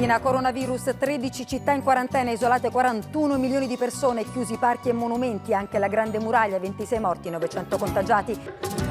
Cina, coronavirus, 13 città in quarantena, isolate 41 milioni di persone, chiusi parchi e monumenti, anche la Grande Muraglia, 26 morti, 900 contagiati.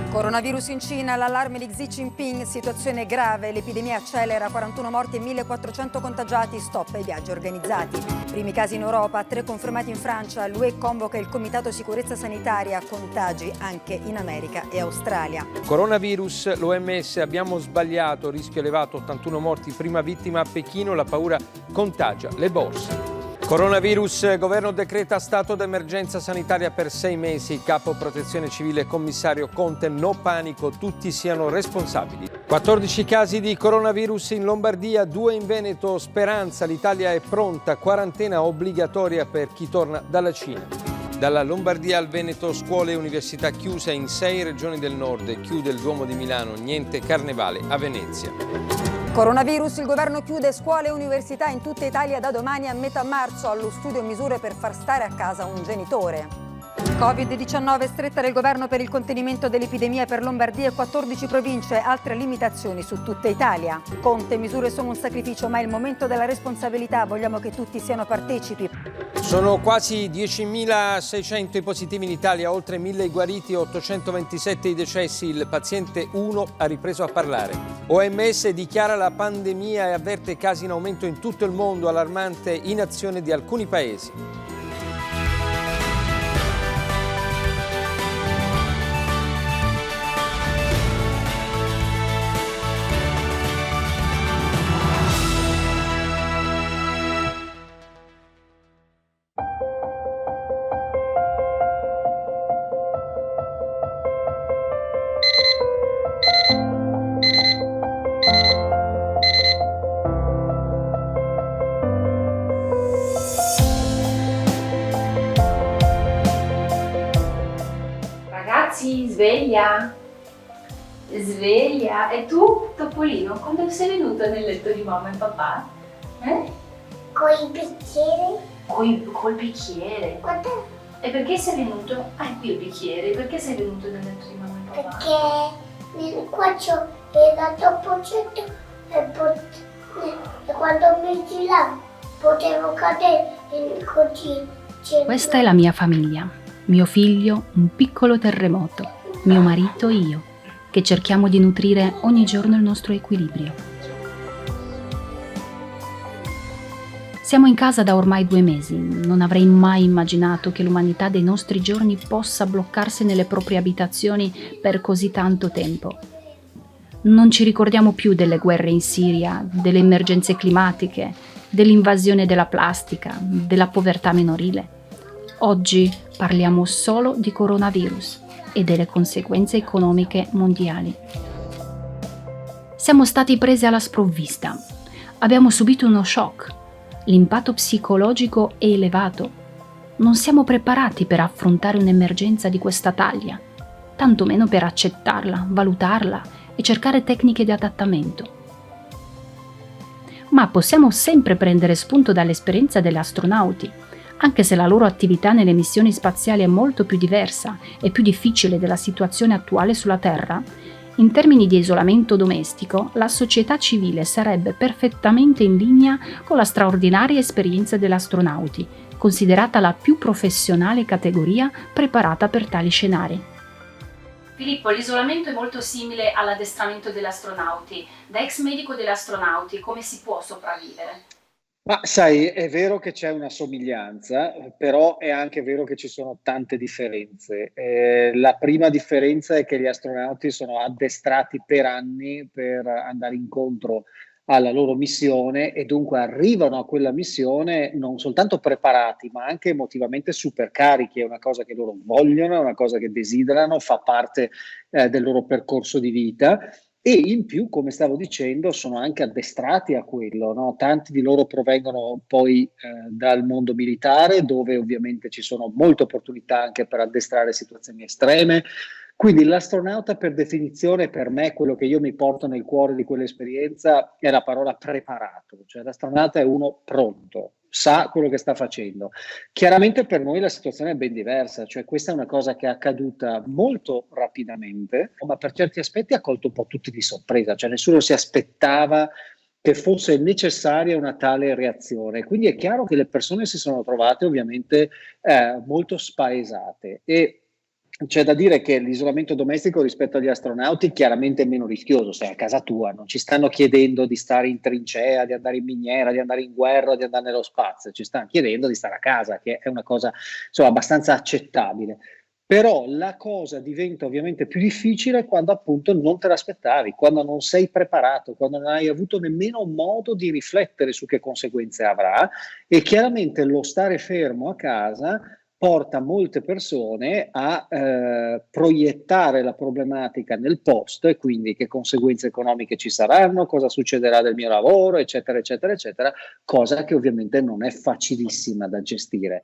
Coronavirus in Cina, l'allarme di Xi Jinping, situazione grave, l'epidemia accelera, 41 morti e 1400 contagiati, stop ai viaggi organizzati. Primi casi in Europa, 3 confermati in Francia, l'UE convoca il Comitato Sicurezza Sanitaria, contagi anche in America e Australia. Coronavirus, l'OMS, abbiamo sbagliato, rischio elevato, 81 morti, prima vittima a Pechino, la paura contagia le borse. Coronavirus, governo decreta stato d'emergenza sanitaria per 6 mesi, capo protezione civile commissario Conte, no panico, tutti siano responsabili. 14 casi di coronavirus in Lombardia, 2 in Veneto, speranza, l'Italia è pronta, quarantena obbligatoria per chi torna dalla Cina. Dalla Lombardia al Veneto, scuole e università chiuse in 6 regioni del nord, chiude il Duomo di Milano, niente carnevale a Venezia. Coronavirus, il governo chiude scuole e università in tutta Italia da domani a metà marzo, allo studio misure per far stare a casa un genitore. Covid-19, stretta del governo per il contenimento dell'epidemia per Lombardia e 14 province, altre limitazioni su tutta Italia. Conte, misure sono un sacrificio, ma è il momento della responsabilità, vogliamo che tutti siano partecipi. Sono quasi 10.600 i positivi in Italia, oltre 1.000 i guariti, 827 i decessi, il paziente 1 ha ripreso a parlare. OMS dichiara la pandemia e avverte casi in aumento in tutto il mondo, allarmante inazione di alcuni paesi. Sveglia, sveglia. E tu, Topolino, quando sei venuto nel letto di mamma e papà? Coi bicchieri. Col bicchiere? Guarda. E perché sei venuto? Ah, qui il bicchiere. Perché sei venuto nel letto di mamma e papà? Perché qua era troppo freddo e quando mi giravo potevo cadere così. Questa è la mia famiglia. Mio figlio, un piccolo terremoto. Mio marito e io, che cerchiamo di nutrire ogni giorno il nostro equilibrio. Siamo in casa da ormai 2 mesi. Non avrei mai immaginato che l'umanità dei nostri giorni possa bloccarsi nelle proprie abitazioni per così tanto tempo. Non ci ricordiamo più delle guerre in Siria, delle emergenze climatiche, dell'invasione della plastica, della povertà minorile. Oggi parliamo solo di coronavirus e delle conseguenze economiche mondiali. Siamo stati presi alla sprovvista. Abbiamo subito uno shock. L'impatto psicologico è elevato. Non siamo preparati per affrontare un'emergenza di questa taglia, tantomeno per accettarla, valutarla e cercare tecniche di adattamento. Ma possiamo sempre prendere spunto dall'esperienza degli astronauti. Anche se la loro attività nelle missioni spaziali è molto più diversa e più difficile della situazione attuale sulla Terra, in termini di isolamento domestico, la società civile sarebbe perfettamente in linea con la straordinaria esperienza degli astronauti, considerata la più professionale categoria preparata per tali scenari. Filippo, l'isolamento è molto simile all'addestramento degli astronauti. Da ex medico degli astronauti, come si può sopravvivere? Ma sai, è vero che c'è una somiglianza, però è anche vero che ci sono tante differenze. La prima differenza è che gli astronauti sono addestrati per anni per andare incontro alla loro missione e dunque arrivano a quella missione non soltanto preparati, ma anche emotivamente supercarichi. È una cosa che loro vogliono, è una cosa che desiderano, fa parte del loro percorso di vita. E in più, come stavo dicendo, sono anche addestrati a quello, no? Tanti di loro provengono poi dal mondo militare, dove ovviamente ci sono molte opportunità anche per addestrare situazioni estreme. Quindi l'astronauta, per definizione, per me, quello che io mi porto nel cuore di quell'esperienza è la parola preparato. Cioè l'astronauta è uno pronto, sa quello che sta facendo. Chiaramente per noi la situazione è ben diversa, cioè questa è una cosa che è accaduta molto rapidamente, ma per certi aspetti ha colto un po' tutti di sorpresa, cioè nessuno si aspettava che fosse necessaria una tale reazione. Quindi è chiaro che le persone si sono trovate ovviamente molto spaesate, e c'è da dire che l'isolamento domestico rispetto agli astronauti chiaramente è meno rischioso. Sei a casa tua, non ci stanno chiedendo di stare in trincea, di andare in miniera, di andare in guerra, di andare nello spazio, ci stanno chiedendo di stare a casa, che è una cosa, insomma, abbastanza accettabile. Però la cosa diventa ovviamente più difficile quando appunto non te l'aspettavi, quando non sei preparato, quando non hai avuto nemmeno modo di riflettere su che conseguenze avrà, e chiaramente lo stare fermo a casa porta molte persone a proiettare la problematica nel post, e quindi che conseguenze economiche ci saranno, cosa succederà del mio lavoro, eccetera, eccetera, eccetera, cosa che ovviamente non è facilissima da gestire.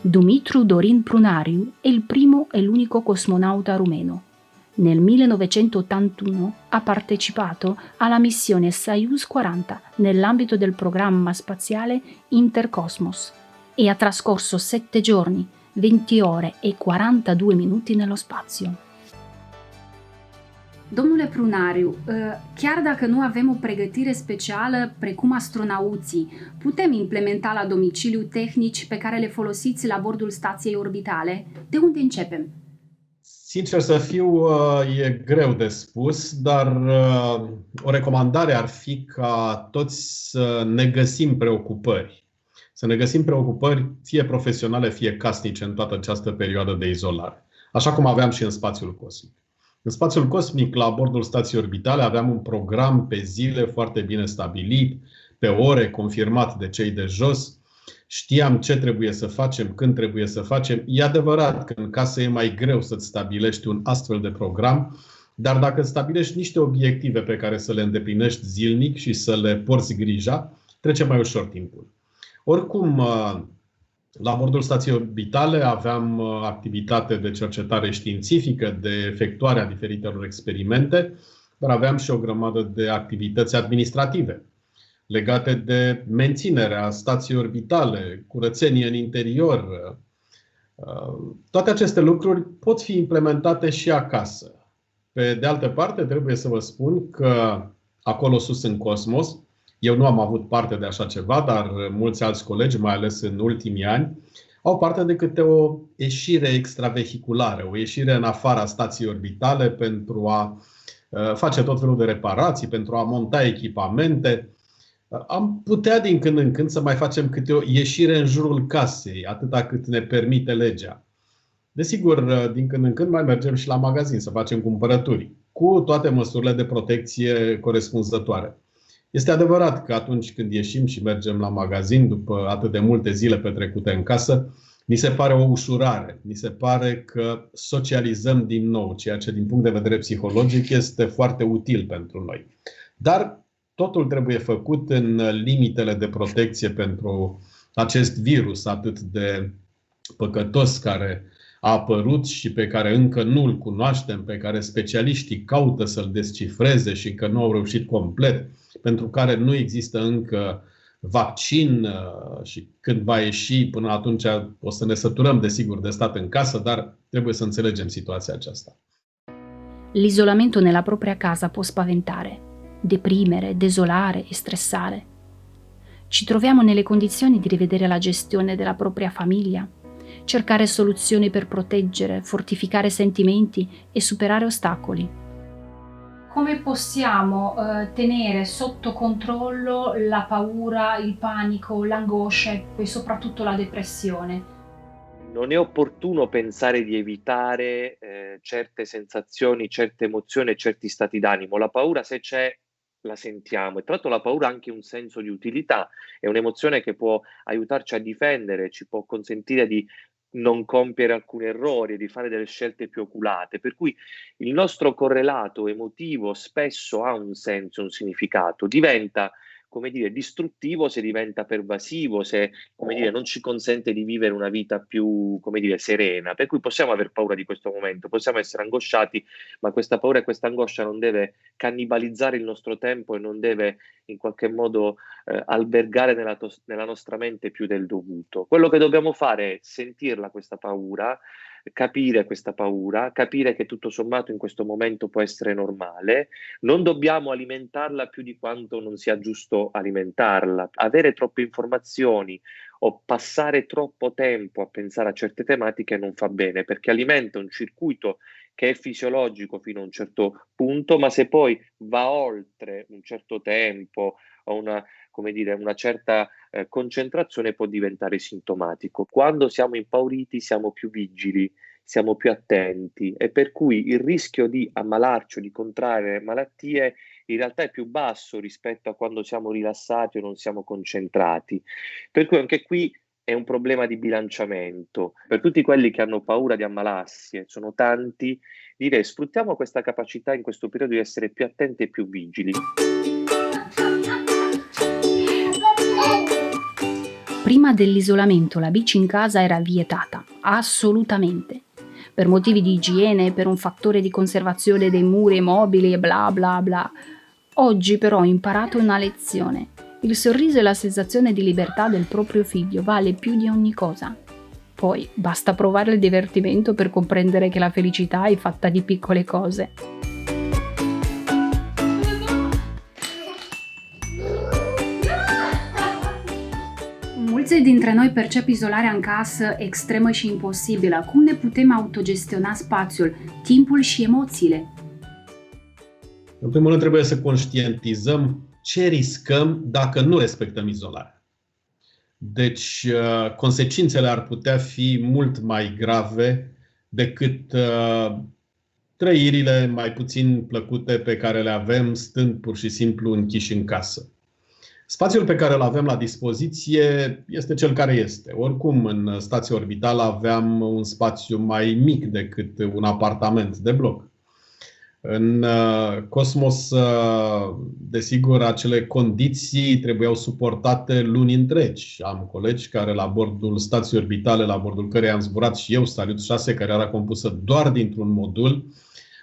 Dumitru Dorin Prunariu è il primo e l'unico cosmonauta rumeno. Nel 1981 ha partecipato alla missione Soyuz 40 nell'ambito del programma spaziale Intercosmos e ha trascorso 7 giorni, 20 ore e 42 minuti nello spazio. Domnule Prunariu, chiar dacă nu avem o pregătire specială precum astronauții, putem implementa la domiciliu tehnici pe care le folosiți la bordul stației orbitale? De unde începem? Sincer să fiu, e greu de spus, dar o recomandare ar fi ca toți să ne găsim preocupări. Să ne găsim preocupări fie profesionale, fie casnice în toată această perioadă de izolare. Așa cum aveam și în spațiul cosmic. În spațiul cosmic, la bordul stației orbitale, aveam un program pe zile foarte bine stabilit, pe ore, confirmat de cei de jos. Știam ce trebuie să facem, când trebuie să facem. E adevărat că în casă e mai greu să-ți stabilești un astfel de program, dar dacă îți stabilești niște obiective pe care să le îndeplinești zilnic și să le porți grija, trece mai ușor timpul. Oricum, la bordul stației orbitale aveam activitate de cercetare științifică, de efectuare a diferitelor experimente, dar aveam și o grămadă de activități administrative legate de menținerea stației orbitale, curățenie în interior. Toate aceste lucruri pot fi implementate și acasă. Pe de altă parte, trebuie să vă spun că acolo sus în cosmos, eu nu am avut parte de așa ceva, dar mulți alți colegi, mai ales în ultimii ani, au parte de câte o ieșire extravehiculară, o ieșire în afara stației orbitale pentru a face tot felul de reparații, pentru a monta echipamente. Am putea din când în când să mai facem câte o ieșire în jurul casei, atâta cât ne permite legea. Desigur, din când în când mai mergem și la magazin să facem cumpărături, cu toate măsurile de protecție corespunzătoare. Este adevărat că atunci când ieșim și mergem la magazin, după atât de multe zile petrecute în casă, ni se pare o ușurare, ni se pare că socializăm din nou, ceea ce din punct de vedere psihologic este foarte util pentru noi. Dar totul trebuie făcut în limitele de protecție pentru acest virus atât de păcătos care a apărut și pe care încă nu îl cunoaștem, pe care specialiștii caută să-l descifreze și încă nu au reușit complet, pentru care nu există încă vaccin și când va ieși, până atunci o să ne săturăm desigur de stat în casă, dar trebuie să înțelegem situația aceasta. L'isolamento nella propria casa può spaventare, deprimere, desolare e stressare. Ci troviamo nelle condizioni di rivedere la gestione della propria famiglia, cercare soluzioni per proteggere, fortificare sentimenti e superare ostacoli. Come possiamo tenere sotto controllo la paura, il panico, l'angoscia e poi soprattutto la depressione? Non è opportuno pensare di evitare certe sensazioni, certe emozioni e certi stati d'animo. La paura, se c'è, la sentiamo, e tra l'altro la paura ha anche un senso di utilità, è un'emozione che può aiutarci a difendere, ci può consentire di non compiere alcuni errori, di fare delle scelte più oculate, per cui il nostro correlato emotivo spesso ha un senso, un significato, diventa, come dire, distruttivo se diventa pervasivo, se, come dire, non ci consente di vivere una vita più, come dire, serena. Per cui possiamo aver paura di questo momento, possiamo essere angosciati, ma questa paura e questa angoscia non deve cannibalizzare il nostro tempo e non deve in qualche modo albergare nella nostra mente più del dovuto. Quello che dobbiamo fare è sentirla questa paura, capire questa paura, capire che tutto sommato in questo momento può essere normale, non dobbiamo alimentarla più di quanto non sia giusto alimentarla. Avere troppe informazioni o passare troppo tempo a pensare a certe tematiche non fa bene, perché alimenta un circuito che è fisiologico fino a un certo punto, ma se poi va oltre un certo tempo o una certa concentrazione può diventare sintomatico. Quando siamo impauriti siamo più vigili, siamo più attenti e per cui il rischio di ammalarci o di contrarre malattie in realtà è più basso rispetto a quando siamo rilassati o non siamo concentrati. Per cui anche qui è un problema di bilanciamento. Per tutti quelli che hanno paura di ammalarsi, e sono tanti, direi sfruttiamo questa capacità in questo periodo di essere più attenti e più vigili. Prima dell'isolamento la bici in casa era vietata, assolutamente. Per motivi di igiene, per un fattore di conservazione dei muri e mobili e bla bla bla. Oggi però ho imparato una lezione. Il sorriso e la sensazione di libertà del proprio figlio vale più di ogni cosa. Poi basta provare il divertimento per comprendere che la felicità è fatta di piccole cose. Mulți dintre noi percep izolarea în casă extremă și imposibilă. Cum ne putem autogestiona spațiul, timpul și emoțiile? În primul rând trebuie să conștientizăm ce riscăm dacă nu respectăm izolarea. Deci, consecințele ar putea fi mult mai grave decât trăirile mai puțin plăcute pe care le avem stând pur și simplu închiși în casă. Spațiul pe care îl avem la dispoziție este cel care este. Oricum, în stația orbitală aveam un spațiu mai mic decât un apartament de bloc. În cosmos, desigur, acele condiții trebuiau suportate luni întregi. Am colegi care la bordul stației orbitale, la bordul căreia am zburat și eu, Salyut 6, care era compusă doar dintr-un modul,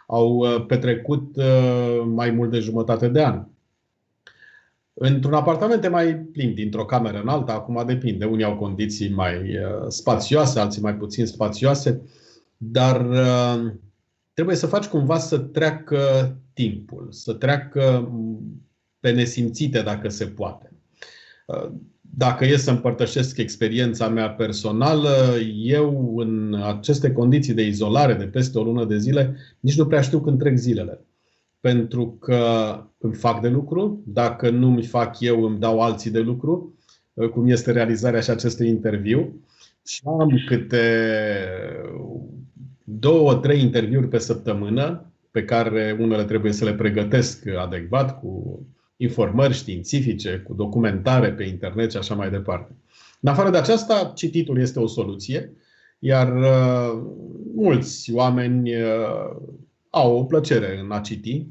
au petrecut mai mult de jumătate de an. Într-un apartament e mai plin, dintr-o cameră în alta, acum depinde. Unii au condiții mai spațioase, alții mai puțin spațioase, dar trebuie să faci cumva să treacă timpul, să treacă pe nesimțite dacă se poate. Dacă e să împărtășesc experiența mea personală, eu în aceste condiții de izolare de peste o lună de zile, nici nu prea știu când trec zilele. Pentru că îmi fac de lucru, dacă nu mi fac eu, îmi dau alții de lucru, cum este realizarea și acestui interviu. Și am câte 2-3 interviuri pe săptămână, pe care unele trebuie să le pregătesc adecvat, cu informări științifice, cu documentare pe internet și așa mai departe. În afară de aceasta, cititul este o soluție, iar mulți oameni au o plăcere în a citi.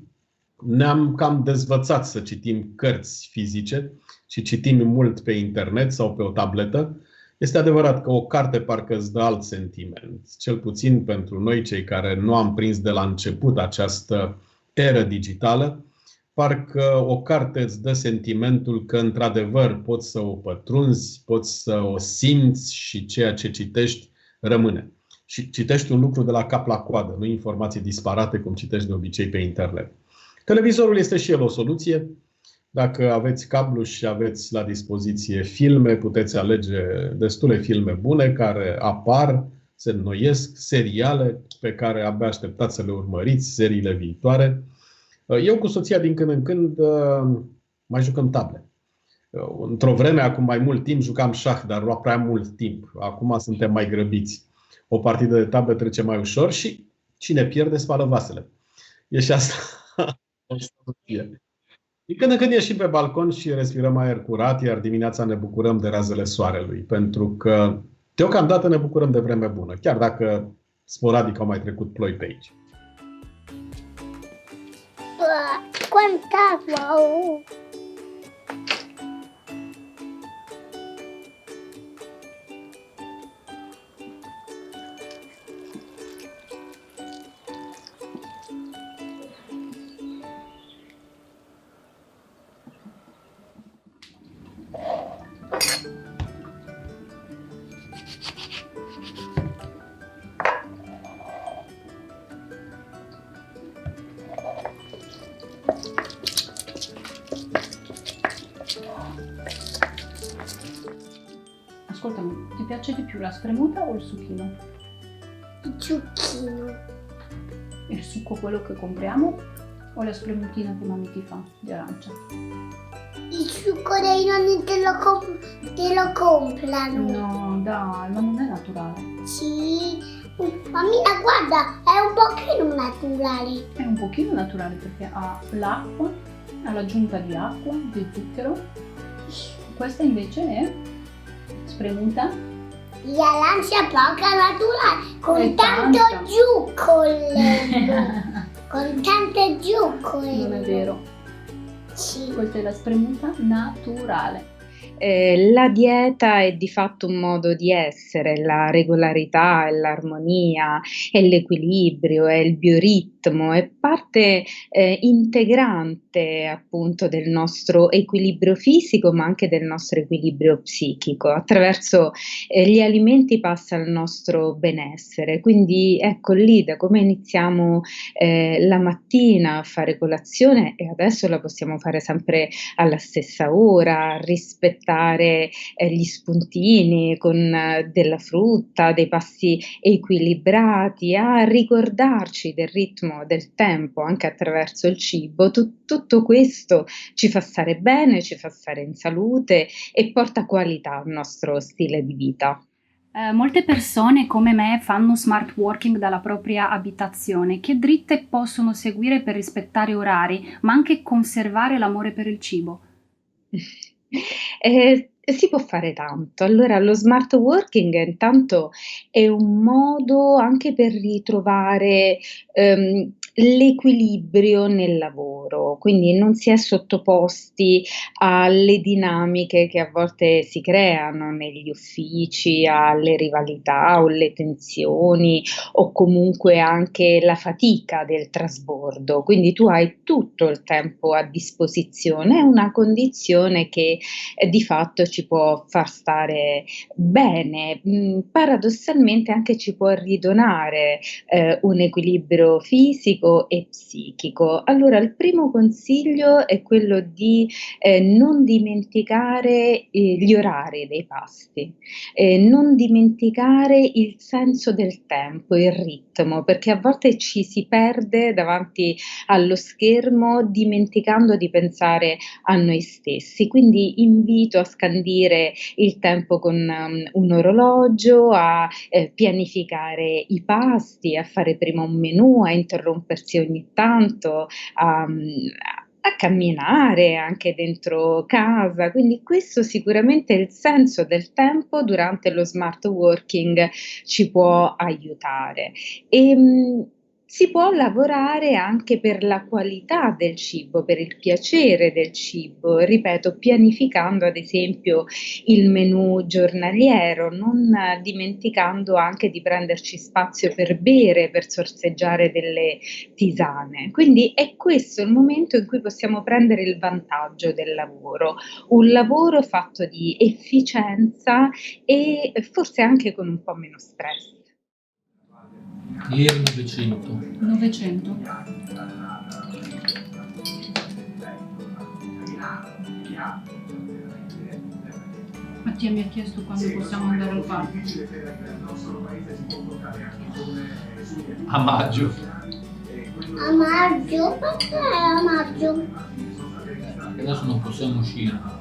Ne-am cam dezvățat să citim cărți fizice și citim mult pe internet sau pe o tabletă. Este adevărat că o carte parcă îți dă alt sentiment, cel puțin pentru noi cei care nu am prins de la început această eră digitală. Parcă o carte îți dă sentimentul că într-adevăr poți să o pătrunzi, poți să o simți și ceea ce citești rămâne. Și citești un lucru de la cap la coadă, nu informații disparate cum citești de obicei pe internet. Televizorul este și el o soluție. Dacă aveți cablu și aveți la dispoziție filme, puteți alege destule filme bune care apar, se înnoiesc, seriale pe care abia așteptați să le urmăriți, seriile viitoare. Eu cu soția din când în când mai jucăm table. Într-o vreme, acum mai mult timp, jucam șah, dar lua prea mult timp. Acum suntem mai grăbiți. O partidă de tablă trece mai ușor și cine pierde spală vasele. E și asta o soluție. Din când în când ieșim pe balcon și respirăm aer curat, iar dimineața ne bucurăm de razele soarelui, pentru că deocamdată ne bucurăm de vreme bună, chiar dacă sporadic au mai trecut ploi pe aici. Wow. Ascoltami, ti piace di più la spremuta o il succhino? Il zucchino. Il succo quello che compriamo o la spremutina che mamma ti fa di arancia? Il succo dei nonni te lo comprano. No, dai, ma non è naturale. Sì. Mammina, guarda, è un pochino naturale. È un pochino naturale perché ha l'acqua, ha l'aggiunta di acqua, di zucchero. Questa invece è spremuta. L'arancia poca naturale, con È tanto tanta. zucchero. Con tante zucchero. Non è vero. Sì. Questa è la spremuta naturale. La dieta è di fatto un modo di essere, la regolarità, è l'armonia, è l'equilibrio, è il bioritmo, è parte integrante appunto del nostro equilibrio fisico, ma anche del nostro equilibrio psichico. Attraverso gli alimenti passa il nostro benessere. Quindi ecco lì da come iniziamo la mattina a fare colazione, e adesso la possiamo fare sempre alla stessa ora, rispettare gli spuntini con della frutta, dei pasti equilibrati, a ricordarci del ritmo del tempo anche attraverso il cibo. Tutto questo ci fa stare bene, ci fa stare in salute e porta qualità al nostro stile di vita. Molte persone come me fanno smart working dalla propria abitazione. Che dritte possono seguire per rispettare orari, ma anche conservare l'amore per il cibo? Si può fare tanto. Allora, lo smart working intanto è un modo anche per ritrovare l'equilibrio nel lavoro, quindi non si è sottoposti alle dinamiche che a volte si creano negli uffici, alle rivalità o le tensioni o comunque anche la fatica del trasbordo. Quindi tu hai tutto il tempo a disposizione, è una condizione che di fatto ci può far stare bene, paradossalmente anche ci può ridonare un equilibrio fisico e psichico. Allora, il primo consiglio è quello di non dimenticare gli orari dei pasti, non dimenticare il senso del tempo, il ritmo, perché a volte ci si perde davanti allo schermo dimenticando di pensare a noi stessi. Quindi invito a scandire il tempo con un orologio, a pianificare i pasti, a fare prima un menù, a interrompersi ogni tanto, a camminare anche dentro casa. Quindi questo sicuramente il senso del tempo durante lo smart working ci può aiutare. Si può lavorare anche per la qualità del cibo, per il piacere del cibo, ripeto, pianificando ad esempio il menù giornaliero, non dimenticando anche di prenderci spazio per bere, per sorseggiare delle tisane. Quindi è questo il momento in cui possiamo prendere il vantaggio del lavoro, un lavoro fatto di efficienza e forse anche con un po' meno stress. Ieri 900. 900? Mattia mi ha chiesto quando possiamo andare al parco. A maggio. A maggio? Perché a maggio? Adesso non possiamo uscire.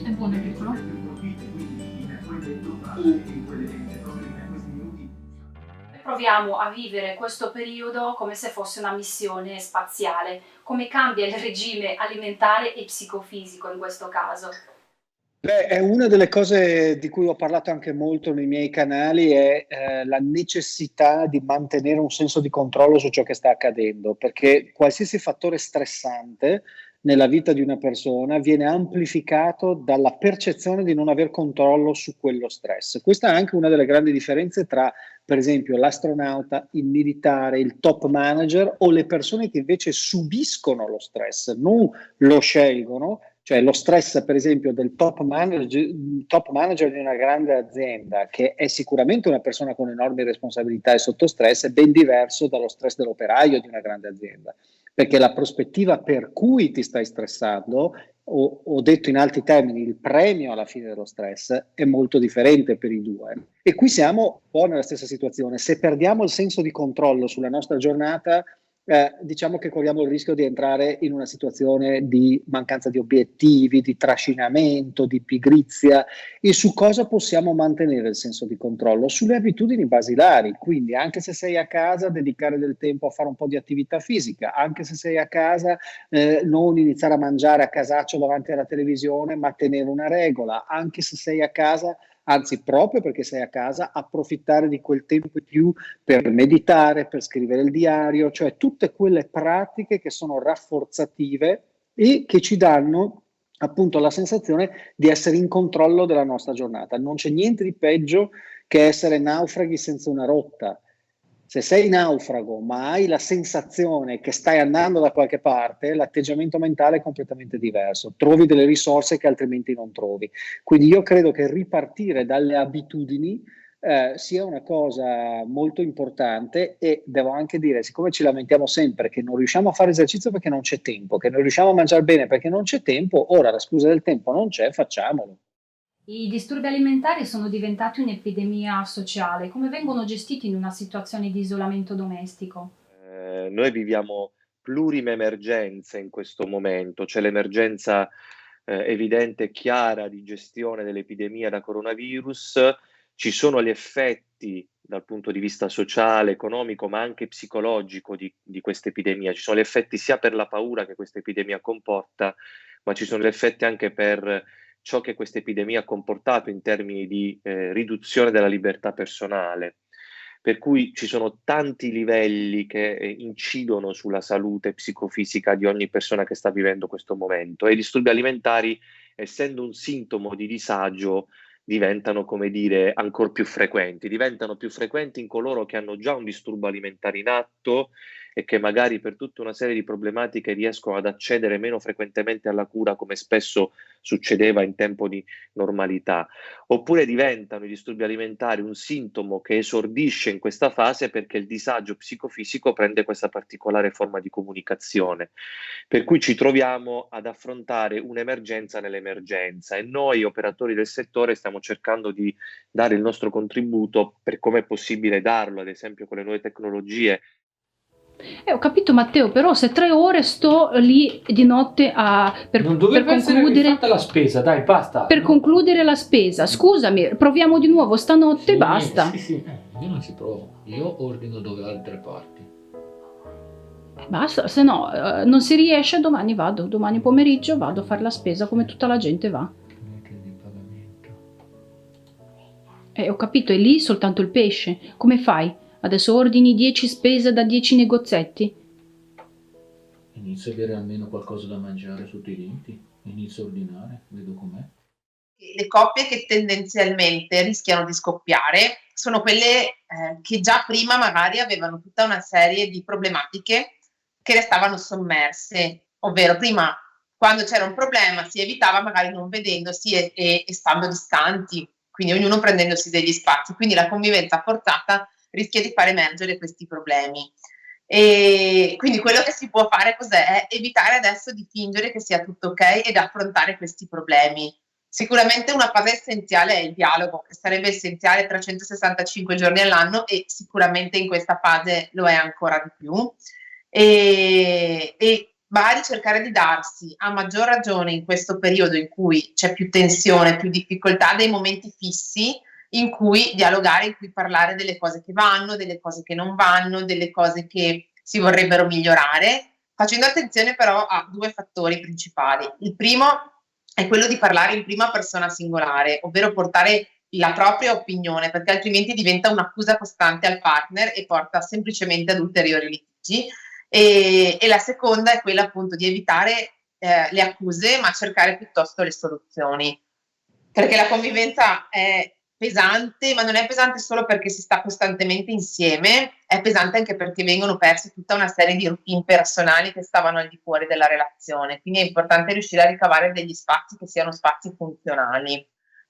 È buono il piccolo? Proviamo a vivere questo periodo come se fosse una missione spaziale. Come cambia il regime alimentare e psicofisico in questo caso? Beh, è una delle cose di cui ho parlato anche molto nei miei canali, è la necessità di mantenere un senso di controllo su ciò che sta accadendo, perché qualsiasi fattore stressante nella vita di una persona viene amplificato dalla percezione di non aver controllo su quello stress. Questa è anche una delle grandi differenze tra, per esempio, l'astronauta, il militare, il top manager o le persone che invece subiscono lo stress, non lo scelgono, Cioè lo stress, per esempio, del top manager di una grande azienda, che è sicuramente una persona con enormi responsabilità e sotto stress, è ben diverso dallo stress dell'operaio di una grande azienda, perché la prospettiva per cui ti stai stressando, o detto in altri termini, il premio alla fine dello stress, è molto differente per i due. E qui siamo un po' nella stessa situazione. Se perdiamo il senso di controllo sulla nostra giornata, diciamo che corriamo il rischio di entrare in una situazione di mancanza di obiettivi, di trascinamento, di pigrizia. E su cosa possiamo mantenere il senso di controllo? Sulle abitudini basilari, quindi anche se sei a casa dedicare del tempo a fare un po' di attività fisica, anche se sei a casa non iniziare a mangiare a casaccio davanti alla televisione, ma tenere una regola, anche se sei a casa, anzi proprio perché sei a casa, approfittare di quel tempo in più per meditare, per scrivere il diario, cioè tutte quelle pratiche che sono rafforzative e che ci danno appunto la sensazione di essere in controllo della nostra giornata. Non c'è niente di peggio che essere naufraghi senza una rotta. Se sei naufrago ma hai la sensazione che stai andando da qualche parte, l'atteggiamento mentale è completamente diverso, trovi delle risorse che altrimenti non trovi. Quindi io credo che ripartire dalle abitudini sia una cosa molto importante, e devo anche dire, siccome ci lamentiamo sempre che non riusciamo a fare esercizio perché non c'è tempo, che non riusciamo a mangiare bene perché non c'è tempo, ora la scusa del tempo non c'è, facciamolo. I disturbi alimentari sono diventati un'epidemia sociale. Come vengono gestiti in una situazione di isolamento domestico? Noi viviamo plurime emergenze in questo momento. C'è l'emergenza evidente e chiara di gestione dell'epidemia da coronavirus, ci sono gli effetti dal punto di vista sociale, economico, ma anche psicologico di questa epidemia. Ci sono gli effetti sia per la paura che questa epidemia comporta, ma ci sono gli effetti anche per ciò che questa epidemia ha comportato in termini di riduzione della libertà personale. Per cui ci sono tanti livelli che incidono sulla salute psicofisica di ogni persona che sta vivendo questo momento, e i disturbi alimentari, essendo un sintomo di disagio, diventano, come dire, ancora più frequenti. Diventano più frequenti in coloro che hanno già un disturbo alimentare in atto e che magari per tutta una serie di problematiche riescono ad accedere meno frequentemente alla cura, come spesso succedeva in tempo di normalità. Oppure diventano i disturbi alimentari un sintomo che esordisce in questa fase perché il disagio psicofisico prende questa particolare forma di comunicazione. Per cui ci troviamo ad affrontare un'emergenza nell'emergenza, e noi operatori del settore stiamo cercando di dare il nostro contributo per come è possibile darlo, ad esempio con le nuove tecnologie. Ho capito, Matteo, però se 3 ore sto lì di notte per Non doveva essere concludere fatta la spesa, dai, basta. per concludere la spesa. Scusami, proviamo di nuovo stanotte e basta. Sì. Io non ci provo, io ordino dove altre parti. Basta, se no non si riesce, domani pomeriggio vado a fare la spesa come tutta la gente va. Metri di pagamento. Ho capito, è lì soltanto il pesce. Come fai? Adesso ordini 10 spese da 10 negozietti? Inizio a avere almeno qualcosa da mangiare sotto i denti. Inizio a ordinare, vedo com'è. Le coppie che tendenzialmente rischiano di scoppiare sono quelle che già prima magari avevano tutta una serie di problematiche che restavano sommerse, ovvero prima, quando c'era un problema, si evitava magari non vedendosi e stando distanti, quindi ognuno prendendosi degli spazi, quindi la convivenza forzata rischia di far emergere questi problemi. E quindi quello che si può fare cos'è? Evitare adesso di fingere che sia tutto ok ed affrontare questi problemi. Sicuramente una fase essenziale è il dialogo, che sarebbe essenziale 365 giorni all'anno, e sicuramente in questa fase lo è ancora di più. E magari cercare di darsi, a maggior ragione in questo periodo in cui c'è più tensione, più difficoltà, dei momenti fissi in cui dialogare, in cui parlare delle cose che vanno, delle cose che non vanno, delle cose che si vorrebbero migliorare, facendo attenzione però a 2 fattori principali. Il primo è quello di parlare in prima persona singolare, ovvero portare la propria opinione, perché altrimenti diventa un'accusa costante al partner e porta semplicemente ad ulteriori litigi. E la seconda è quella appunto di evitare le accuse, ma cercare piuttosto le soluzioni, perché la convivenza è pesante, ma non è pesante solo perché si sta costantemente insieme, è pesante anche perché vengono perse tutta una serie di routine personali che stavano al di fuori della relazione, quindi è importante riuscire a ricavare degli spazi che siano spazi funzionali.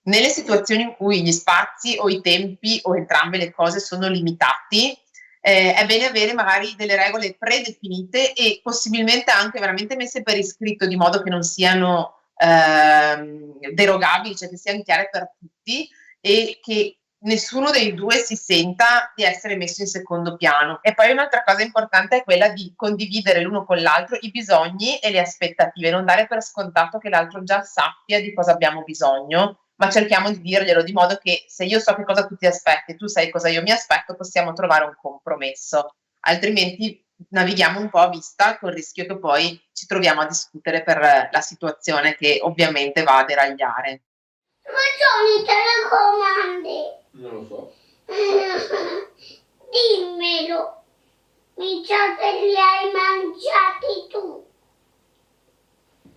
Nelle situazioni in cui gli spazi o i tempi o entrambe le cose sono limitati, è bene avere magari delle regole predefinite e possibilmente anche veramente messe per iscritto, di modo che non siano derogabili, cioè che siano chiare per tutti e che nessuno dei due si senta di essere messo in secondo piano. E poi un'altra cosa importante è quella di condividere l'uno con l'altro i bisogni e le aspettative, non dare per scontato che l'altro già sappia di cosa abbiamo bisogno, ma cerchiamo di dirglielo, di modo che se io so che cosa tu ti aspetti e tu sai cosa io mi aspetto, possiamo trovare un compromesso. Altrimenti navighiamo un po' a vista, col rischio che poi ci troviamo a discutere per la situazione che ovviamente va a deragliare. Ma sono i telecomandi? Non lo so. Dimmelo. Mi sa che li hai mangiati tu.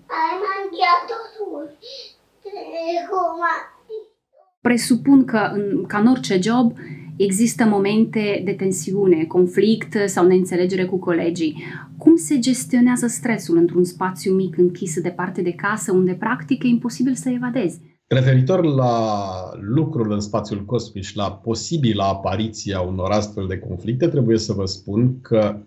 Hai mangiato tu i telecomandi. Presupun că, ca în orice job, există momente de tensiune, conflict sau neînțelegere cu colegii. Cum se gestionează stresul într-un spațiu mic închis departe de casă, unde practic e imposibil să evadezi? Referitor la lucrul în spațiul cosmic și la posibila apariția unor astfel de conflicte, trebuie să vă spun că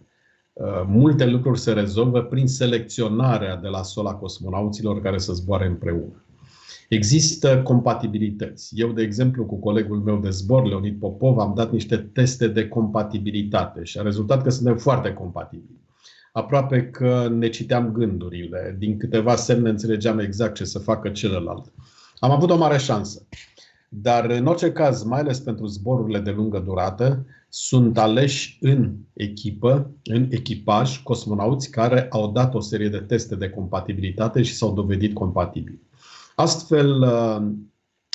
multe lucruri se rezolvă prin selecționarea de la sol a cosmonauților care să zboare împreună. Există compatibilități. Eu, de exemplu, cu colegul meu de zbor, Leonid Popov, am dat niște teste de compatibilitate și a rezultat că suntem foarte compatibili. Aproape că ne citeam gândurile. Din câteva semne înțelegeam exact ce să facă celălalt. Am avut o mare șansă. Dar, în orice caz, mai ales pentru zborurile de lungă durată, sunt aleși în echipă, în echipaj, cosmonauți care au dat o serie de teste de compatibilitate și s-au dovedit compatibili. Astfel,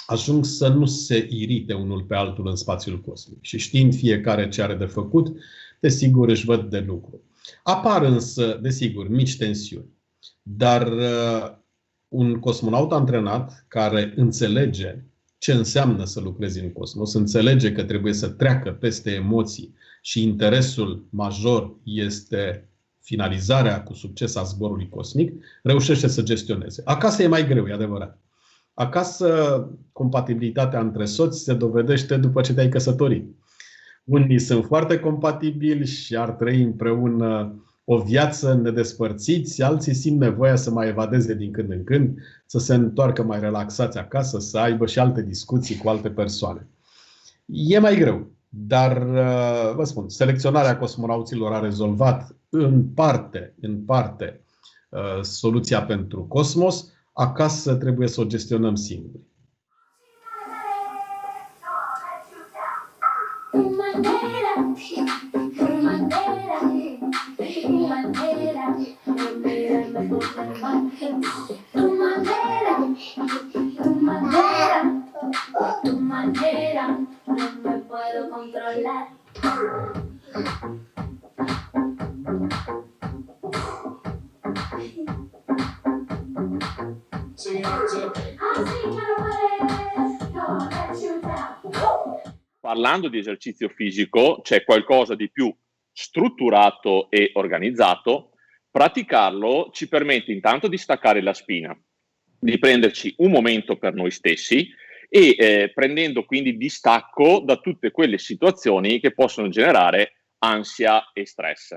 ajung să nu se irite unul pe altul în spațiul cosmic și știind fiecare ce are de făcut, desigur își văd de lucru. Apar însă, desigur, mici tensiuni, dar un cosmonaut antrenat care înțelege ce înseamnă să lucrezi în cosmos, înțelege că trebuie să treacă peste emoții și interesul major este finalizarea cu succes a zborului cosmic, reușește să gestioneze. Acasă e mai greu, e adevărat. Acasă, compatibilitatea între soți se dovedește după ce te-ai căsătorit. Unii sunt foarte compatibili și ar trăi împreună o viață nedespărțiți, alții simt nevoia să mai evadeze din când în când, să se întoarcă mai relaxați acasă, să aibă și alte discuții cu alte persoane. E mai greu, dar vă spun, selecționarea cosmonauților a rezolvat în parte soluția pentru cosmos. Acasă trebuie să o gestionăm singuri. Parlando di esercizio fisico, c'è qualcosa di più strutturato e organizzato. Praticarlo ci permette intanto di staccare la spina, di prenderci un momento per noi stessi e prendendo quindi distacco da tutte quelle situazioni che possono generare ansia e stress.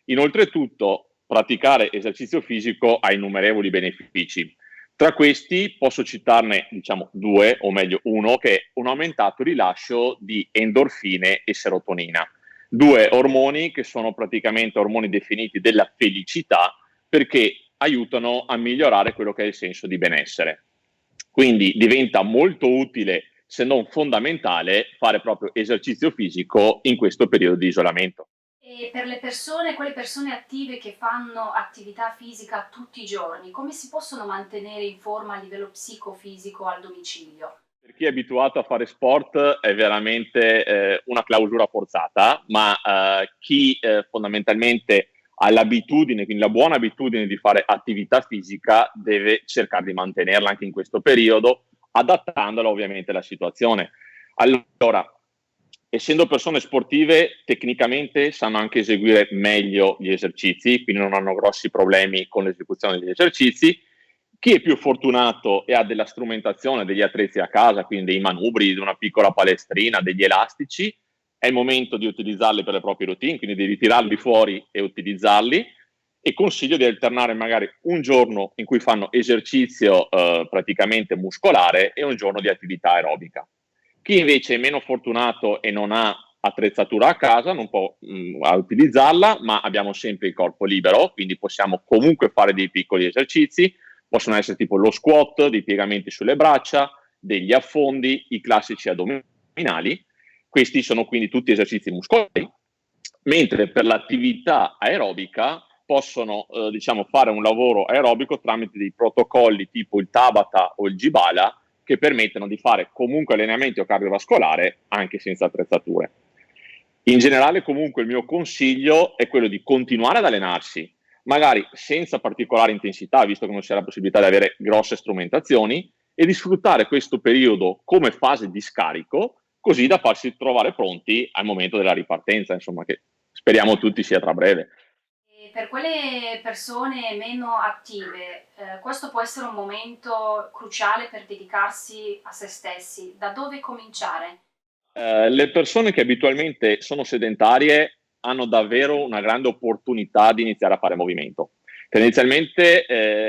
Inoltretutto, praticare esercizio fisico ha innumerevoli benefici. Tra questi posso citarne, due, o meglio uno, che è un aumentato rilascio di endorfine e serotonina. Due ormoni che sono praticamente ormoni definiti della felicità perché aiutano a migliorare quello che è il senso di benessere. Quindi diventa molto utile, se non fondamentale, fare proprio esercizio fisico in questo periodo di isolamento. E per le persone, quelle persone attive che fanno attività fisica tutti i giorni, come si possono mantenere in forma a livello psicofisico al domicilio? Per chi è abituato a fare sport è veramente una clausura forzata, ma chi fondamentalmente ha l'abitudine, quindi la buona abitudine di fare attività fisica, deve cercare di mantenerla anche in questo periodo, adattandola ovviamente alla situazione. Allora, essendo persone sportive, tecnicamente sanno anche eseguire meglio gli esercizi, quindi non hanno grossi problemi con l'esecuzione degli esercizi. Chi è più fortunato e ha della strumentazione, degli attrezzi a casa, quindi dei manubri, di una piccola palestrina, degli elastici, è il momento di utilizzarli per le proprie routine, quindi di ritirarli fuori e utilizzarli. E consiglio di alternare magari un giorno in cui fanno esercizio praticamente muscolare e un giorno di attività aerobica. Chi invece è meno fortunato e non ha attrezzatura a casa non può utilizzarla, ma abbiamo sempre il corpo libero, quindi possiamo comunque fare dei piccoli esercizi. Possono essere tipo lo squat, dei piegamenti sulle braccia, degli affondi, i classici addominali. Questi sono quindi tutti esercizi muscolari, mentre per l'attività aerobica possono fare un lavoro aerobico tramite dei protocolli tipo il Tabata o il Jibala, che permettono di fare comunque allenamento cardiovascolare anche senza attrezzature. In generale comunque il mio consiglio è quello di continuare ad allenarsi, magari senza particolare intensità, visto che non c'è la possibilità di avere grosse strumentazioni, e di sfruttare questo periodo come fase di scarico, così da farsi trovare pronti al momento della ripartenza, insomma, che speriamo tutti sia tra breve. Per quelle persone meno attive, questo può essere un momento cruciale per dedicarsi a se stessi. Da dove cominciare? Le persone che abitualmente sono sedentarie hanno davvero una grande opportunità di iniziare a fare movimento. Tendenzialmente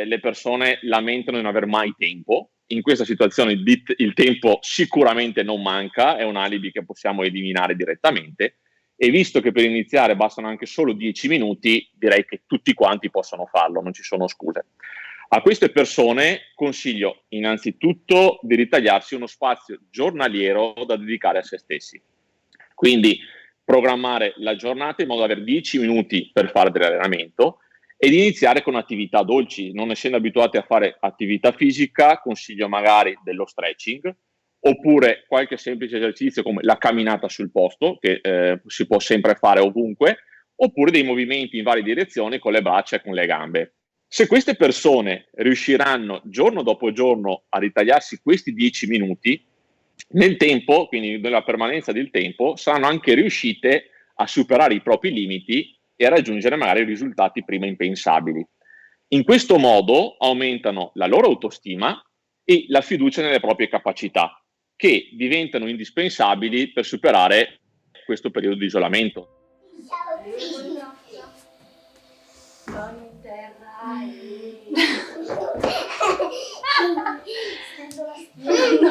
le persone lamentano di non aver mai tempo. In questa situazione il tempo sicuramente non manca, è un alibi che possiamo eliminare direttamente. E visto che per iniziare bastano anche solo 10 minuti, direi che tutti quanti possono farlo, non ci sono scuse. A queste persone consiglio innanzitutto di ritagliarsi uno spazio giornaliero da dedicare a se stessi. Quindi programmare la giornata in modo da avere 10 minuti per fare dell'allenamento ed iniziare con attività dolci. Non essendo abituati a fare attività fisica, consiglio magari dello stretching, oppure qualche semplice esercizio come la camminata sul posto, che si può sempre fare ovunque, oppure dei movimenti in varie direzioni con le braccia e con le gambe. Se queste persone riusciranno giorno dopo giorno a ritagliarsi questi 10 minuti, nel tempo, quindi nella permanenza del tempo, saranno anche riuscite a superare i propri limiti e a raggiungere magari risultati prima impensabili. In questo modo aumentano la loro autostima e la fiducia nelle proprie capacità, che diventano indispensabili per superare questo periodo di isolamento.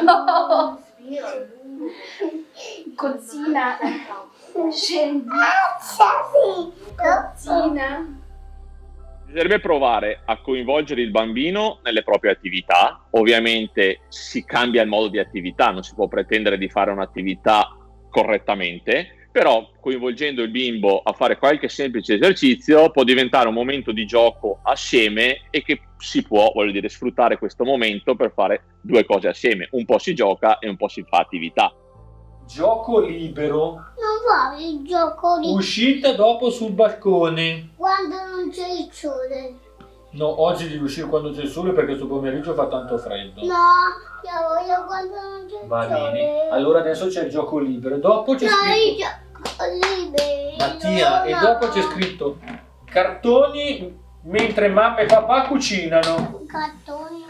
No! Cozzina, scendi. Cozzina. Bisognerebbe provare a coinvolgere il bambino nelle proprie attività. Ovviamente si cambia il modo di attività, non si può pretendere di fare un'attività correttamente, però coinvolgendo il bimbo a fare qualche semplice esercizio può diventare un momento di gioco assieme e che si può, sfruttare questo momento per fare due cose assieme. Un po' si gioca e un po' si fa attività. Gioco libero. Non voglio il gioco lì. Uscita dopo sul balcone. Quando non c'è il sole. No, oggi devi uscire quando c'è il sole perché questo pomeriggio fa tanto freddo. No, io voglio quando non c'è il Va sole. bene. Allora adesso c'è il gioco libero. Dopo c'è No, scritto... il gioco libero. Mattia, no. e dopo c'è scritto cartoni mentre mamma e papà cucinano. Cartoni.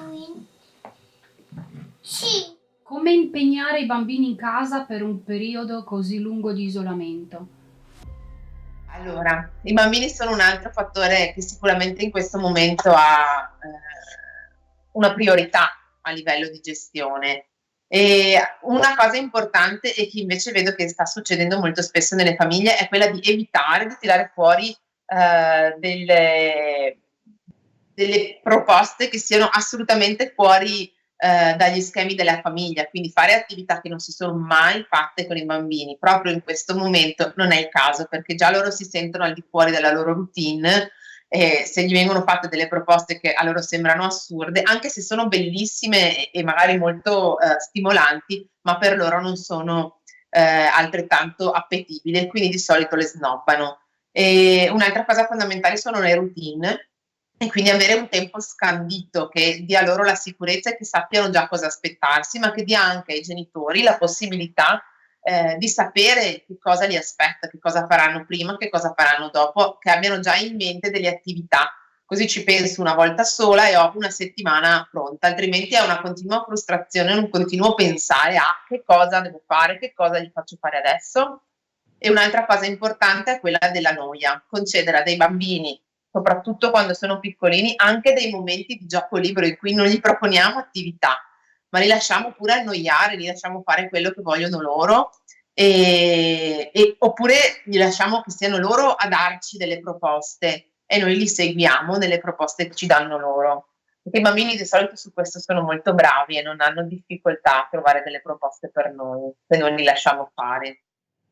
Sì. Come impegnare i bambini in casa per un periodo così lungo di isolamento? Allora, i bambini sono un altro fattore che sicuramente in questo momento ha una priorità a livello di gestione. E una cosa importante e che invece vedo che sta succedendo molto spesso nelle famiglie è quella di evitare di tirare fuori delle proposte che siano assolutamente fuori dagli schemi della famiglia, quindi fare attività che non si sono mai fatte con i bambini proprio in questo momento non è il caso, perché già loro si sentono al di fuori della loro routine e se gli vengono fatte delle proposte che a loro sembrano assurde, anche se sono bellissime e magari molto stimolanti, ma per loro non sono altrettanto appetibili e quindi di solito le snobbano. E un'altra cosa fondamentale sono le routine. e quindi avere un tempo scandito che dia loro la sicurezza e che sappiano già cosa aspettarsi, ma che dia anche ai genitori la possibilità di sapere che cosa li aspetta, che cosa faranno prima, che cosa faranno dopo, che abbiano già in mente delle attività. Così ci penso una volta sola e ho una settimana pronta, altrimenti è una continua frustrazione, un continuo pensare a che cosa devo fare, che cosa gli faccio fare adesso. E un'altra cosa importante è quella della noia, concedere a dei bambini, soprattutto quando sono piccolini, anche dei momenti di gioco libero in cui non gli proponiamo attività, ma li lasciamo pure annoiare, li lasciamo fare quello che vogliono loro, oppure li lasciamo che siano loro a darci delle proposte e noi li seguiamo nelle proposte che ci danno loro. Perché i bambini di solito su questo sono molto bravi e non hanno difficoltà a trovare delle proposte per noi, se non li lasciamo fare.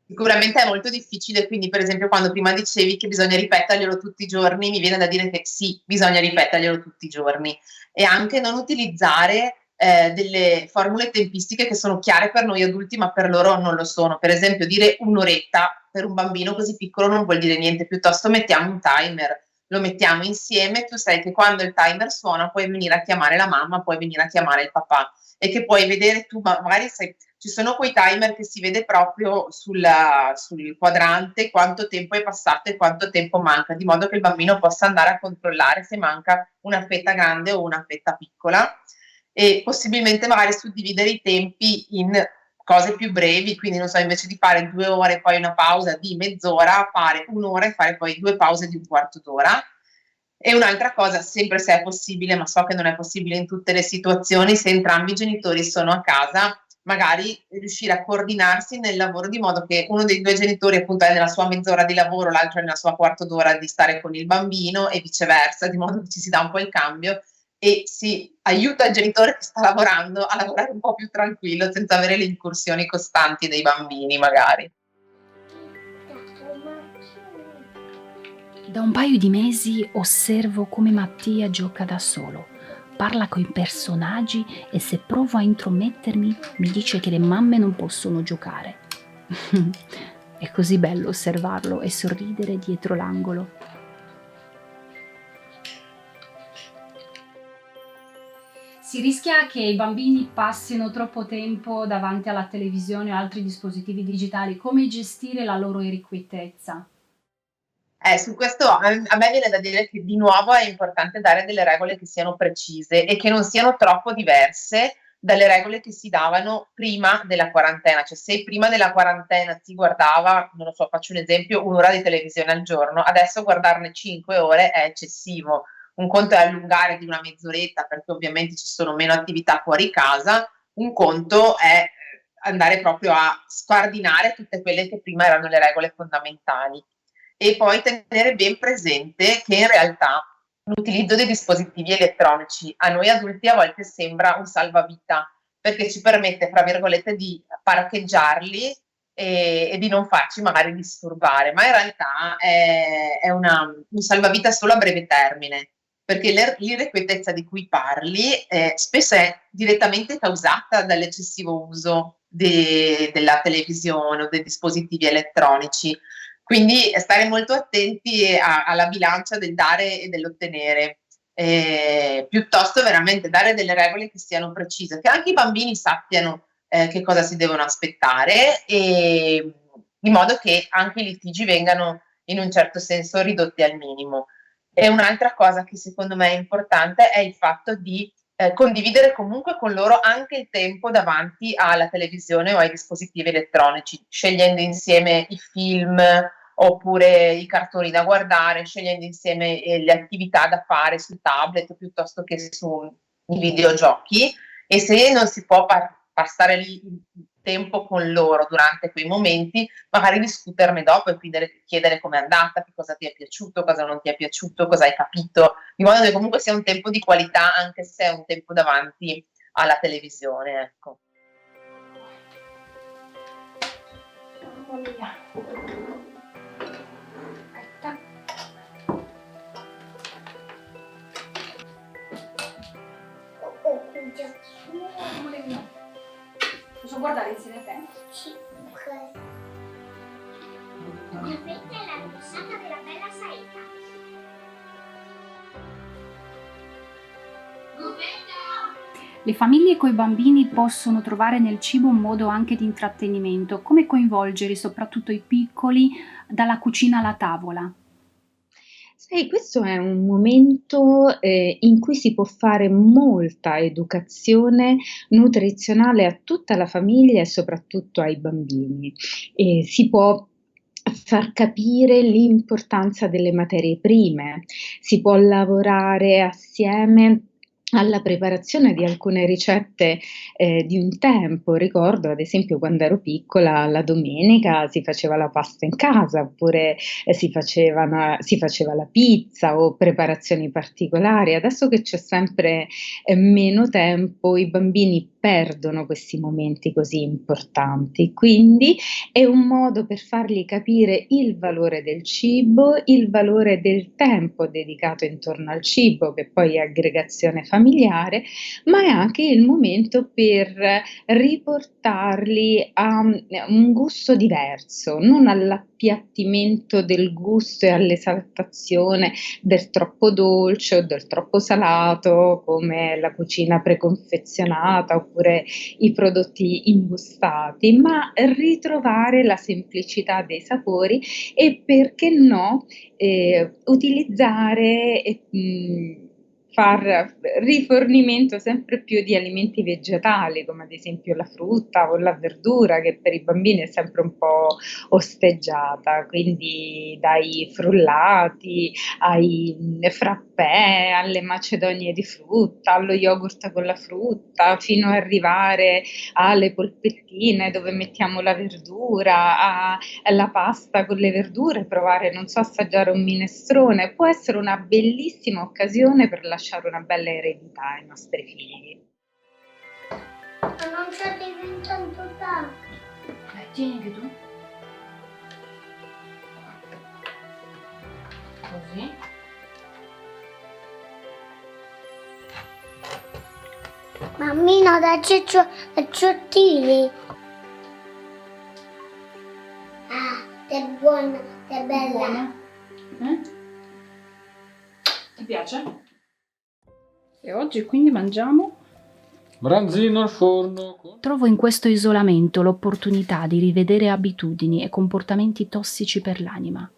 Sicuramente è molto difficile, quindi per esempio quando prima dicevi che bisogna ripeterglielo tutti i giorni, mi viene da dire che sì, bisogna ripeterglielo tutti i giorni e anche non utilizzare delle formule tempistiche che sono chiare per noi adulti ma per loro non lo sono. Per esempio dire un'oretta per un bambino così piccolo non vuol dire niente, piuttosto mettiamo un timer, lo mettiamo insieme, tu sai che quando il timer suona puoi venire a chiamare la mamma, puoi venire a chiamare il papà e che puoi vedere tu, magari se ci sono quei timer che si vede proprio sul quadrante quanto tempo è passato e quanto tempo manca, di modo che il bambino possa andare a controllare se manca una fetta grande o una fetta piccola e possibilmente magari suddividere i tempi in cose più brevi, quindi non so, invece di fare 2 ore e poi una pausa di mezz'ora, fare 1 ora e fare poi 2 pause di un quarto d'ora. E un'altra cosa, sempre se è possibile, ma so che non è possibile in tutte le situazioni, se entrambi i genitori sono a casa, magari riuscire a coordinarsi nel lavoro di modo che uno dei 2 genitori appunto è nella sua mezz'ora di lavoro, l'altro è nella sua quarto d'ora di stare con il bambino e viceversa, di modo che ci si dà un po' il cambio e si aiuta il genitore che sta lavorando a lavorare un po' più tranquillo senza avere le incursioni costanti dei bambini magari. Da un paio di mesi osservo come Mattia gioca da solo, parla coi personaggi e se provo a intromettermi mi dice che le mamme non possono giocare. È così bello osservarlo e sorridere dietro l'angolo. Si rischia che i bambini passino troppo tempo davanti alla televisione o altri dispositivi digitali. Come gestire la loro irrequietezza? Su questo a me viene da dire che di nuovo è importante dare delle regole che siano precise e che non siano troppo diverse dalle regole che si davano prima della quarantena. Cioè se prima della quarantena si guardava, non lo so, faccio un esempio, 1 ora di televisione al giorno, adesso guardarne 5 ore è eccessivo. Un conto è allungare di una mezz'oretta perché ovviamente ci sono meno attività fuori casa, un conto è andare proprio a scardinare tutte quelle che prima erano le regole fondamentali. E poi tenere ben presente che in realtà l'utilizzo dei dispositivi elettronici a noi adulti a volte sembra un salvavita perché ci permette, fra virgolette, di parcheggiarli e di non farci magari disturbare, ma in realtà è un salvavita solo a breve termine perché l'irrequietezza di cui parli spesso è direttamente causata dall'eccessivo uso della televisione o dei dispositivi elettronici. Quindi stare molto attenti alla bilancia del dare e dell'ottenere, piuttosto veramente dare delle regole che siano precise, che anche i bambini sappiano che cosa si devono aspettare, e in modo che anche i litigi vengano in un certo senso ridotti al minimo. E un'altra cosa che secondo me è importante è il fatto di condividere comunque con loro anche il tempo davanti alla televisione o ai dispositivi elettronici, scegliendo insieme i film oppure i cartoni da guardare, scegliendo insieme le attività da fare sul tablet piuttosto che sui videogiochi, e se non si può passare lì tempo con loro durante quei momenti, magari discuterne dopo e chiedere com'è andata, che cosa ti è piaciuto, cosa non ti è piaciuto, cosa hai capito, di modo che comunque sia un tempo di qualità anche se è un tempo davanti alla televisione, ecco. Mamma mia. Amore mio. Posso guardare insieme a te? Sì, ok. Questa è la bussata della bella saetta. Le famiglie coi bambini possono trovare nel cibo un modo anche di intrattenimento. Come coinvolgere soprattutto i piccoli dalla cucina alla tavola? Sai, questo è un momento, in cui si può fare molta educazione nutrizionale a tutta la famiglia e soprattutto ai bambini. Si può far capire l'importanza delle materie prime, si può lavorare assieme alla preparazione di alcune ricette, di un tempo. Ricordo ad esempio quando ero piccola la domenica si faceva la pasta in casa, oppure, si faceva la pizza o preparazioni particolari. Adesso che c'è sempre, meno tempo, i bambini perdono questi momenti così importanti. Quindi è un modo per fargli capire il valore del cibo, il valore del tempo dedicato intorno al cibo, che poi è aggregazione familiare, ma è anche il momento per riportarli a un gusto diverso, non all'appiattimento del gusto e all'esaltazione del troppo dolce o del troppo salato, come la cucina preconfezionata oppure i prodotti imbustati, ma ritrovare la semplicità dei sapori e perché no, utilizzare e far rifornimento sempre più di alimenti vegetali, come ad esempio la frutta o la verdura, che per i bambini è sempre un po' osteggiata, quindi dai frullati ai frappè, alle macedonie di frutta, allo yogurt con la frutta, fino ad arrivare alle polpettine dove mettiamo la verdura, alla pasta con le verdure, provare, non so, assaggiare un minestrone. Può essere una bellissima occasione per lasciare una bella eredità ai nostri figli. Ma non c'è diventato tanto. Tieni anche tu. Così. Mammina, da ciottini. Ah, è buona, è bella. Buona? Ti piace? E oggi quindi mangiamo? Branzino al forno. Trovo in questo isolamento l'opportunità di rivedere abitudini e comportamenti tossici per l'anima.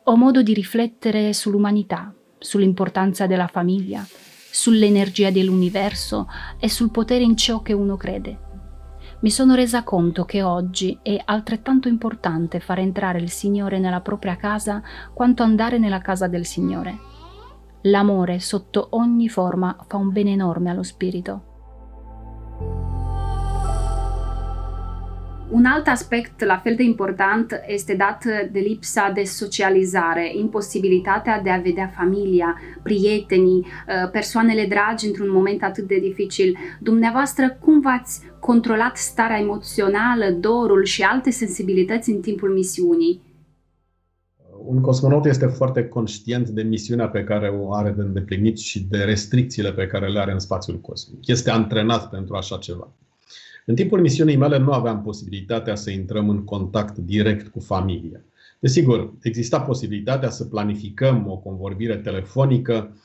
Ho modo di riflettere sull'umanità, sull'importanza della famiglia, sull'energia dell'universo e sul potere in ciò che uno crede. Mi sono resa conto che oggi è altrettanto importante far entrare il Signore nella propria casa quanto andare nella casa del Signore. L'amore sotto ogni forma fa un bene enorme allo spirito. Un altro aspect la fel de important este dat de lipsa de socializare, imposibilitatea de a vedea familia, prietenii, persoanele dragi într-un moment atât de dificil. Dumneavoastră, cum v-ați controlat starea emoțională, dorul și alte sensibilități în timpul misiunii? Un cosmonaut este foarte conștient de misiunea pe care o are de îndeplinit și de restricțiile pe care le are în spațiul cosmic. Este antrenat pentru așa ceva. În timpul misiunii mele nu aveam posibilitatea să intrăm în contact direct cu familia. Desigur, exista posibilitatea să planificăm o convorbire telefonică,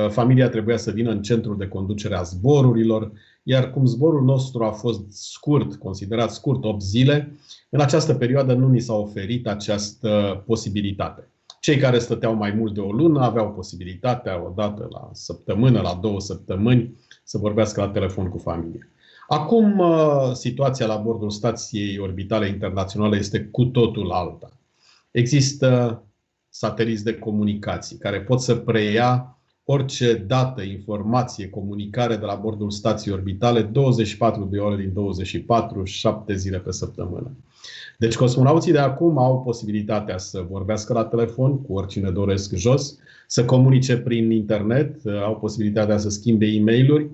familia trebuia să vină în centrul de conducere a zborurilor, iar cum zborul nostru a fost scurt, considerat scurt, 8 zile, în această perioadă nu ni s-a oferit această posibilitate. Cei care stăteau mai mult de o lună aveau posibilitatea, o dată la săptămână, la 2 săptămâni, să vorbească la telefon cu familia. Acum, situația la bordul Stației Orbitale Internaționale este cu totul alta. Există sateliți de comunicații care pot să preia orice dată, informație, comunicare de la bordul Stației Orbitale 24 de ore din 24, 7 zile pe săptămână. Deci cosmonauții de acum au posibilitatea să vorbească la telefon cu oricine doresc jos, să comunice prin internet, au posibilitatea să schimbe e-mail-uri.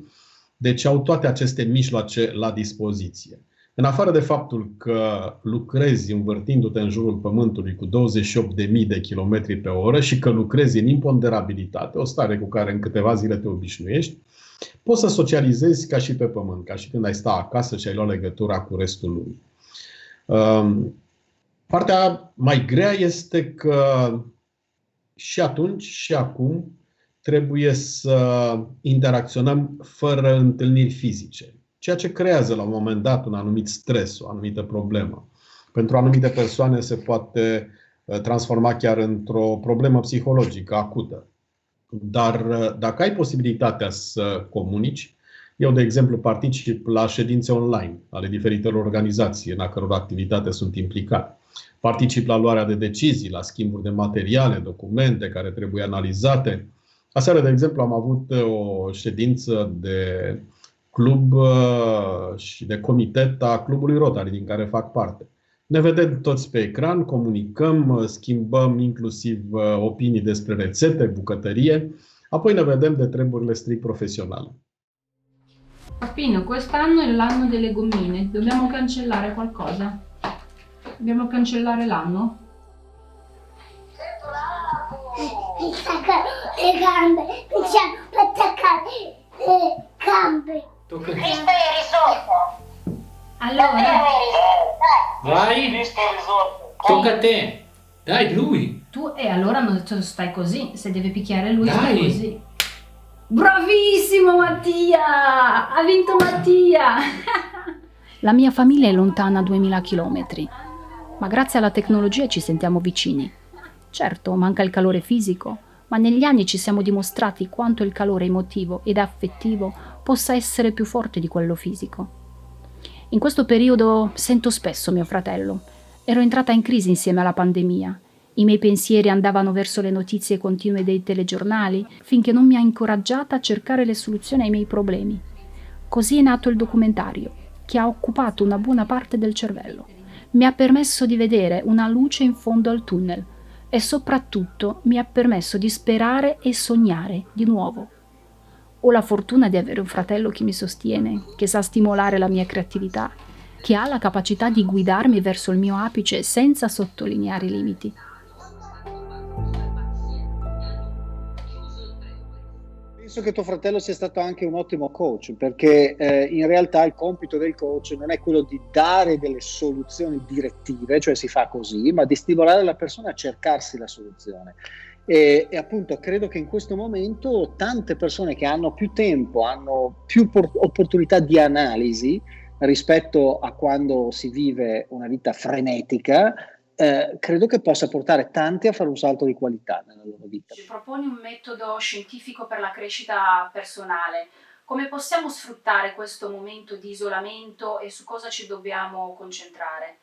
Deci au toate aceste mijloace la dispoziție. În afară de faptul că lucrezi învârtindu-te în jurul Pământului cu 28.000 de kilometri pe oră și că lucrezi în imponderabilitate, o stare cu care în câteva zile te obișnuiești, poți să socializezi ca și pe Pământ, ca și când ai sta acasă și ai luat legătura cu restul lumii. Partea mai grea este că și atunci și acum trebuie să interacționăm fără întâlniri fizice, ceea ce creează la un moment dat un anumit stres, o anumită problemă. Pentru anumite persoane se poate transforma chiar într-o problemă psihologică acută. Dar dacă ai posibilitatea să comunici, eu, de exemplu, particip la ședințe online ale diferitelor organizații în a căror activitate sunt implicat. Particip la luarea de decizii, la schimburi de materiale, documente care trebuie analizate. Aseară, de exemplu, am avut o ședință de club și de comitet a Clubului Rotary, din care fac parte. Ne vedem toți pe ecran, comunicăm, schimbăm inclusiv opinii despre rețete, bucătărie, apoi ne vedem de treburile strict professionale. Papino, quest'anno è l'anno delle gommine, dobbiamo cancellare qualcosa? Dobbiamo cancellare l'anno? Mi staccano le gambe, mi c'hanno per attaccare le gambe. Tocca a te. Cristo è risolto. Allora, Vai, tocca a te. Dai, lui. tu e allora non stai così, se deve picchiare lui Dai. stai così. Bravissimo Mattia! Ha vinto Mattia! La mia famiglia è lontana a 2000 chilometri, ma grazie alla tecnologia ci sentiamo vicini. Certo, manca il calore fisico, ma negli anni ci siamo dimostrati quanto il calore emotivo ed affettivo possa essere più forte di quello fisico. In questo periodo sento spesso mio fratello. Ero entrata in crisi insieme alla pandemia. I miei pensieri andavano verso le notizie continue dei telegiornali, finché non mi ha incoraggiata a cercare le soluzioni ai miei problemi. Così è nato il documentario, che ha occupato una buona parte del cervello. Mi ha permesso di vedere una luce in fondo al tunnel e soprattutto mi ha permesso di sperare e sognare di nuovo. Ho la fortuna di avere un fratello che mi sostiene, che sa stimolare la mia creatività, che ha la capacità di guidarmi verso il mio apice senza sottolineare i limiti. Penso che tuo fratello sia stato anche un ottimo coach, perché in realtà il compito del coach non è quello di dare delle soluzioni direttive, cioè si fa così, ma di stimolare la persona a cercarsi la soluzione. E appunto credo che in questo momento tante persone che hanno più tempo, hanno più opportunità di analisi rispetto a quando si vive una vita frenetica, credo che possa portare tanti a fare un salto di qualità nella loro vita. Ci proponi un metodo scientifico per la crescita personale. Come possiamo sfruttare questo momento di isolamento e su cosa ci dobbiamo concentrare?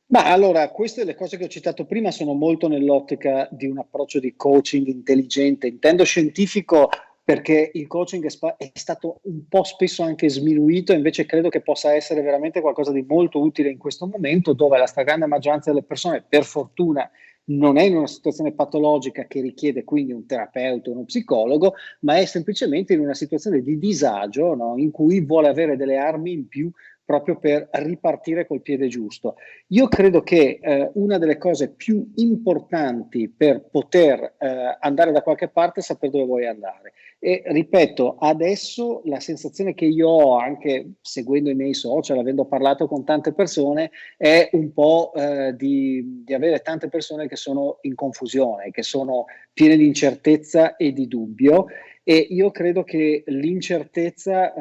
Ma allora, queste le cose che ho citato prima sono molto nell'ottica di un approccio di coaching intelligente. Intendo scientifico perché il coaching è stato un po' spesso anche sminuito, invece credo che possa essere veramente qualcosa di molto utile in questo momento, dove la stragrande maggioranza delle persone, per fortuna, non è in una situazione patologica che richiede quindi un terapeuta o uno psicologo, ma è semplicemente in una situazione di disagio, no? In cui vuole avere delle armi in più proprio per ripartire col piede giusto. Io credo che una delle cose più importanti per poter andare da qualche parte è sapere dove vuoi andare. E ripeto, adesso la sensazione che io ho, anche seguendo i miei social, avendo parlato con tante persone, è un po' di avere tante persone che sono in confusione, che sono piene di incertezza e di dubbio. E io credo che l'incertezza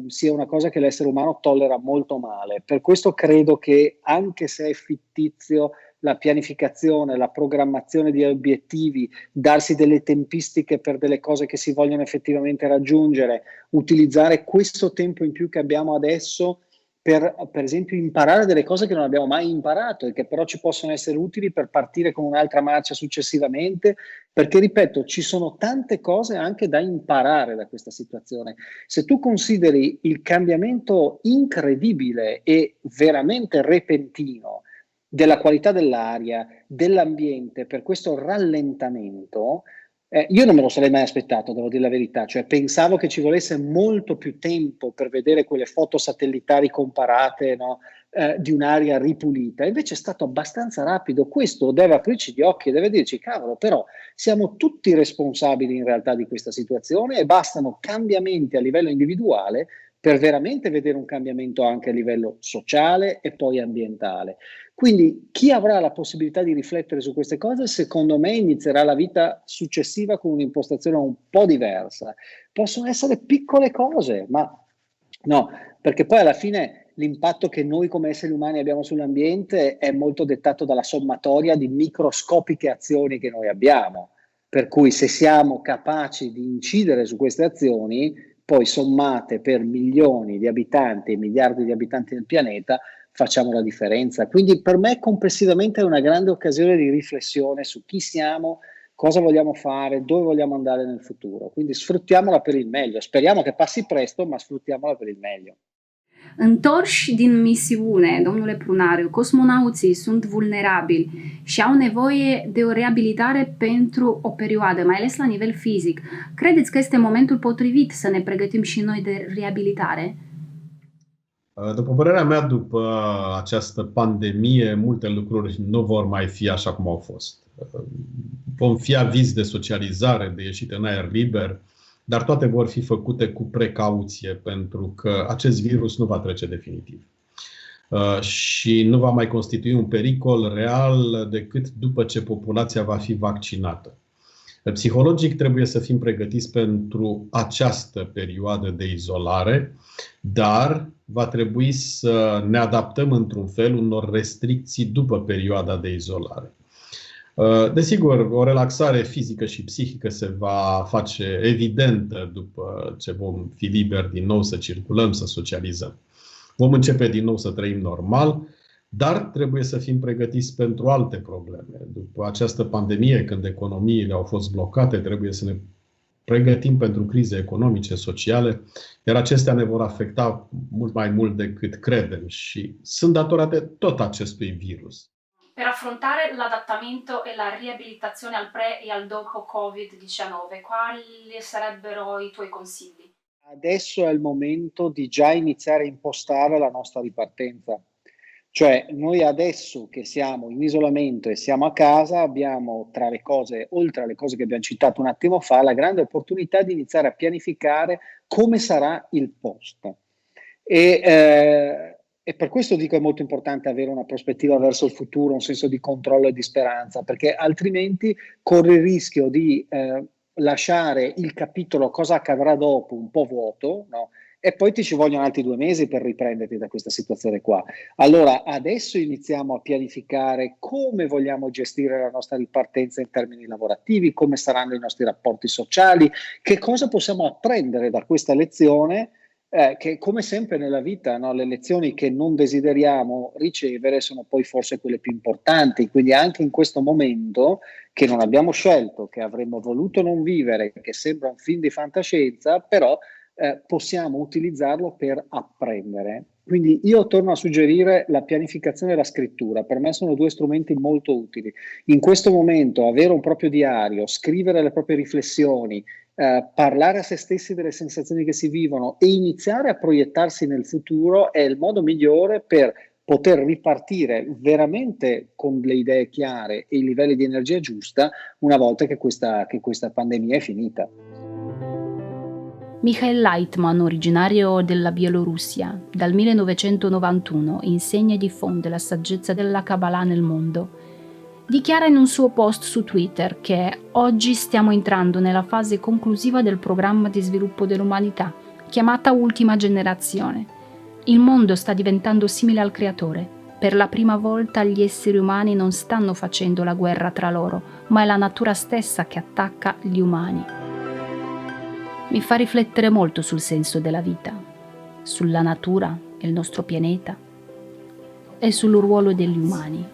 sia una cosa che l'essere umano tollera molto male. Per questo credo che, anche se è fittizio, la pianificazione, la programmazione di obiettivi, darsi delle tempistiche per delle cose che si vogliono effettivamente raggiungere, utilizzare questo tempo in più che abbiamo adesso per esempio imparare delle cose che non abbiamo mai imparato e che però ci possono essere utili per partire con un'altra marcia successivamente, perché ripeto, ci sono tante cose anche da imparare da questa situazione. Se tu consideri il cambiamento incredibile e veramente repentino della qualità dell'aria, dell'ambiente, per questo rallentamento, io non me lo sarei mai aspettato, devo dire la verità, cioè pensavo che ci volesse molto più tempo per vedere quelle foto satellitari comparate, no, di un'aria ripulita, invece è stato abbastanza rapido. Questo deve aprirci gli occhi e deve dirci, cavolo, però siamo tutti responsabili in realtà di questa situazione e bastano cambiamenti a livello individuale per veramente vedere un cambiamento anche a livello sociale e poi ambientale. Quindi chi avrà la possibilità di riflettere su queste cose, secondo me inizierà la vita successiva con un'impostazione un po' diversa. Possono essere piccole cose, ma no, perché poi alla fine l'impatto che noi come esseri umani abbiamo sull'ambiente è molto dettato dalla sommatoria di microscopiche azioni che noi abbiamo. Per cui se siamo capaci di incidere su queste azioni, poi sommate per milioni di abitanti e miliardi di abitanti del pianeta, facciamo la differenza. Quindi per me complessivamente è una grande occasione di riflessione su chi siamo, cosa vogliamo fare, dove vogliamo andare nel futuro. Quindi sfruttiamola per il meglio. Speriamo che passi presto, ma sfruttiamola per il meglio. Întorși din misiune, domnule Prunariu, cosmonauții sunt vulnerabili și au nevoie de o reabilitare pentru o perioadă, mai ales la nivel fizic. Credeți că este momentul potrivit să ne pregătim și noi de reabilitare? După părerea mea, după această pandemie, multe lucruri nu vor mai fi așa cum au fost. Vom fi avizi de socializare, de ieșit în aer liber, dar toate vor fi făcute cu precauție, pentru că acest virus nu va trece definitiv. Și nu va mai constitui un pericol real decât după ce populația va fi vaccinată. Psihologic trebuie să fim pregătiți pentru această perioadă de izolare, dar va trebui să ne adaptăm într-un fel unor restricții după perioada de izolare. Desigur, o relaxare fizică și psihică se va face evidentă după ce vom fi liberi din nou să circulăm, să socializăm. Vom începe din nou să trăim normal, dar trebuie să fim pregătiți pentru alte probleme. După această pandemie, când economiile au fost blocate, trebuie să ne pregătim pentru crize economice, sociale, iar acestea ne vor afecta mult mai mult decât credem și sunt datorate tot acestui virus. Per affrontare l'adattamento e la riabilitazione al pre e al dopo Covid-19, quali sarebbero i tuoi consigli? Adesso è il momento di già iniziare a impostare la nostra ripartenza. Cioè noi adesso che siamo in isolamento e siamo a casa abbiamo tra le cose, oltre alle cose che abbiamo citato un attimo fa, la grande opportunità di iniziare a pianificare come sarà il post. E per questo dico è molto importante avere una prospettiva verso il futuro, un senso di controllo e di speranza, perché altrimenti corri il rischio di lasciare il capitolo cosa accadrà dopo un po' vuoto, no? E poi ti ci vogliono altri 2 mesi per riprenderti da questa situazione qua. Allora adesso iniziamo a pianificare come vogliamo gestire la nostra ripartenza in termini lavorativi, come saranno i nostri rapporti sociali, che cosa possiamo apprendere da questa lezione, che come sempre nella vita, no, le lezioni che non desideriamo ricevere sono poi forse quelle più importanti, quindi anche in questo momento che non abbiamo scelto, che avremmo voluto non vivere, che sembra un film di fantascienza, però possiamo utilizzarlo per apprendere. Quindi io torno a suggerire la pianificazione e la scrittura, per me sono 2 strumenti molto utili. In questo momento avere un proprio diario, scrivere le proprie riflessioni, parlare a se stessi delle sensazioni che si vivono e iniziare a proiettarsi nel futuro è il modo migliore per poter ripartire veramente con le idee chiare e i livelli di energia giusta una volta che questa pandemia è finita. Michael Leitman, originario della Bielorussia, dal 1991 insegna e diffonde la saggezza della Kabbalah nel mondo. Dichiara in un suo post su Twitter che oggi stiamo entrando nella fase conclusiva del programma di sviluppo dell'umanità, chiamata Ultima Generazione. Il mondo sta diventando simile al creatore. Per la prima volta gli esseri umani non stanno facendo la guerra tra loro, ma è la natura stessa che attacca gli umani. Mi fa riflettere molto sul senso della vita, sulla natura, il nostro pianeta e sul ruolo degli umani.